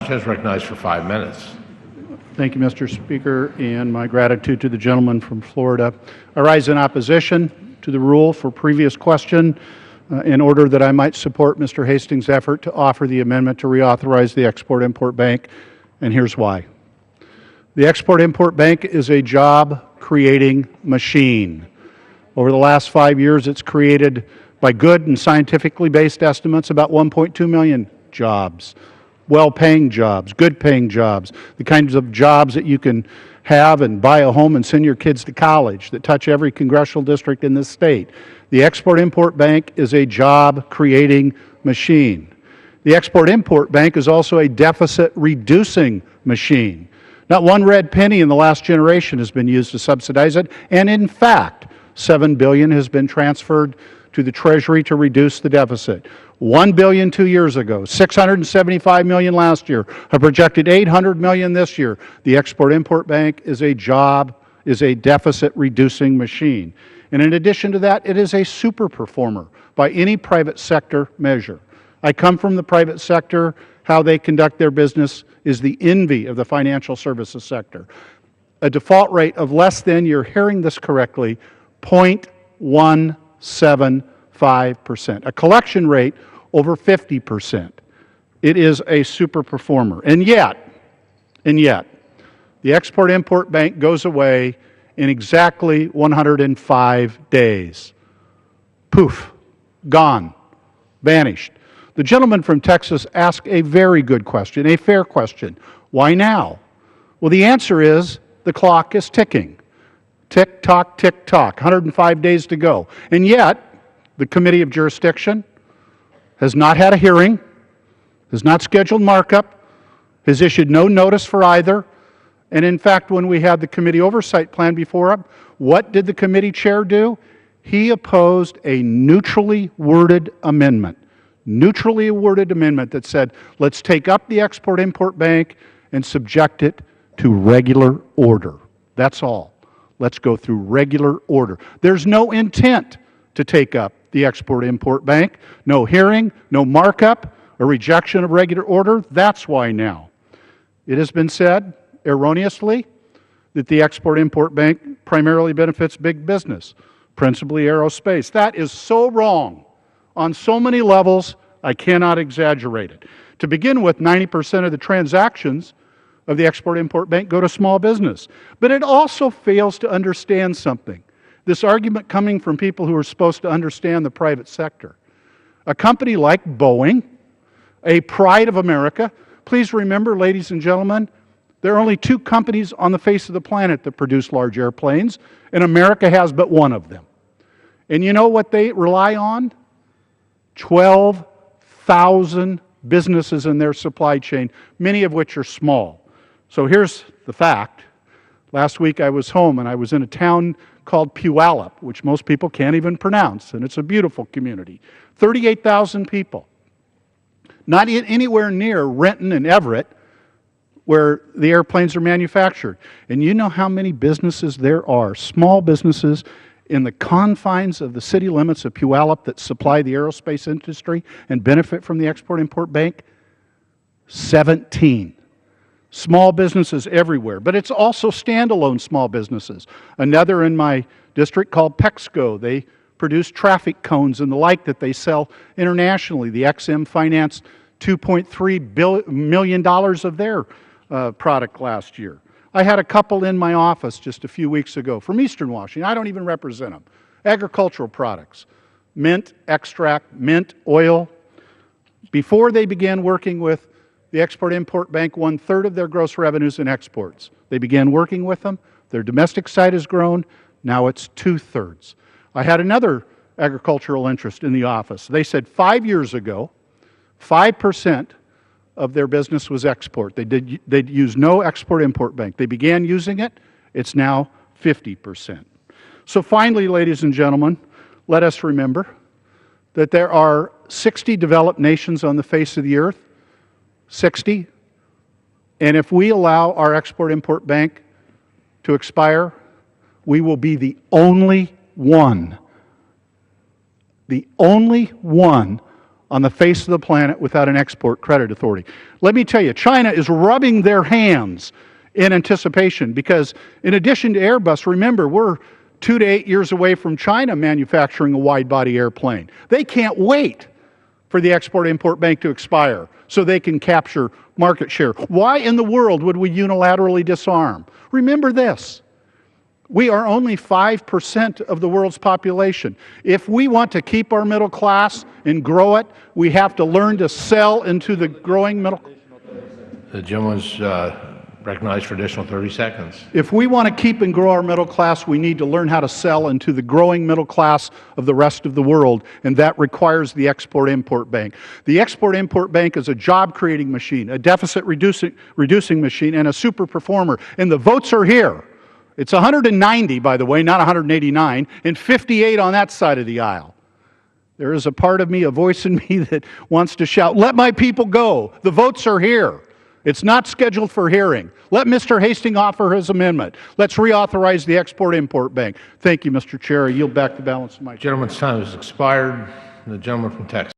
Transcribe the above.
question is recognized for 5 minutes. Thank you, Mr. Speaker, and my gratitude to the gentleman from Florida. I rise in opposition to the rule for previous question in order that I might support Mr. Hastings' effort to offer the amendment to reauthorize the Export-Import Bank, and here's why. The Export-Import Bank is a job-creating machine. Over the last 5 years, it's created, by good and scientifically based estimates, about 1.2 million jobs. Well-paying jobs, good-paying jobs, the kinds of jobs that you can have and buy a home and send your kids to college that touch every congressional district in this state. The Export-Import Bank is a job-creating machine. The Export-Import Bank is also a deficit-reducing machine. Not one red penny in the last generation has been used to subsidize it, and in fact, $7 billion has been transferred to the Treasury to reduce the deficit. $1 billion 2 years ago, $675 million last year, a projected $800 million this year. The Export-Import Bank is a deficit-reducing machine. And in addition to that, it is a super performer by any private sector measure. I come from the private sector. How they conduct their business is the envy of the financial services sector. A default rate of less than, you're hearing this correctly, 0.175%. A collection rate over 50%. It is a super performer. And yet, the Export-Import Bank goes away in exactly 105 days. Poof, gone, vanished. The gentleman from Texas asked a very good question, a fair question. Why now? Well, the answer is the clock is ticking. Tick-tock, tick-tock, 105 days to go. And yet, the Committee of Jurisdiction has not had a hearing, has not scheduled markup, has issued no notice for either. And in fact, when we had the committee oversight plan before us, what did the committee chair do? He opposed a neutrally worded amendment that said, let's take up the Export-Import Bank and subject it to regular order. That's all. Let's go through regular order. There's no intent to take up the Export-Import Bank. No hearing, no markup, a rejection of regular order. That's why now. It has been said, erroneously, that the Export-Import Bank primarily benefits big business, principally aerospace. That is so wrong on so many levels, I cannot exaggerate it. To begin with, 90% of the transactions of the Export-Import Bank go to small business. But it also fails to understand something. This argument coming from people who are supposed to understand the private sector. A company like Boeing, a pride of America, please remember, ladies and gentlemen, there are only 2 companies on the face of the planet that produce large airplanes, and America has but one of them. And you know what they rely on? 12,000 businesses in their supply chain, many of which are small. So here's the fact. Last week I was home and I was in a town called Puyallup, which most people can't even pronounce, and it's a beautiful community. 38,000 people. Not anywhere near Renton and Everett, where the airplanes are manufactured. And you know how many businesses there are, small businesses in the confines of the city limits of Puyallup that supply the aerospace industry and benefit from the Export-Import Bank? 17. Small businesses everywhere, but it's also standalone small businesses. Another in my district called Pexco. They produce traffic cones and the like that they sell internationally. The XM financed $2.3 million of their product last year. I had a couple in my office just a few weeks ago from Eastern Washington. I don't even represent them. Agricultural products, mint extract, mint oil. Before they began working with the Export-Import Bank, 1/3 of their gross revenues in exports. They began working with them. Their domestic side has grown. Now it's 2/3. I had another agricultural interest in the office. They said 5 years ago, 5% of their business was export. They'd use no Export-Import Bank. They began using it. It's now 50%. So finally, ladies and gentlemen, let us remember that there are 60 developed nations on the face of the earth. 60. And if we allow our Export-Import Bank to expire, we will be the only one on the face of the planet without an export credit authority. Let me tell you, China is rubbing their hands in anticipation because in addition to Airbus, remember, we're 2 to 8 years away from China manufacturing a wide-body airplane. They can't wait for the Export-Import Bank to expire so they can capture market share. Why in the world would we unilaterally disarm? Remember this. We are only 5% of the world's population. If we want to keep our middle class and grow it, we have to learn to sell into the growing middle. The gentleman's recognized for additional 30 seconds. If we want to keep and grow our middle class, we need to learn how to sell into the growing middle class of the rest of the world, and that requires the Export-Import Bank. The Export-Import Bank is a job-creating machine, a deficit-reducing machine, and a super performer, and the votes are here. It's 190, by the way, not 189, and 58 on that side of the aisle. There is a part of me, a voice in me that wants to shout, "Let my people go. The votes are here. It's not scheduled for hearing. Let Mr. Hastings offer his amendment. Let's reauthorize the Export-Import Bank." Thank you, Mr. Chair. I yield back the balance of my time. The gentleman's time has expired. The gentleman from Texas.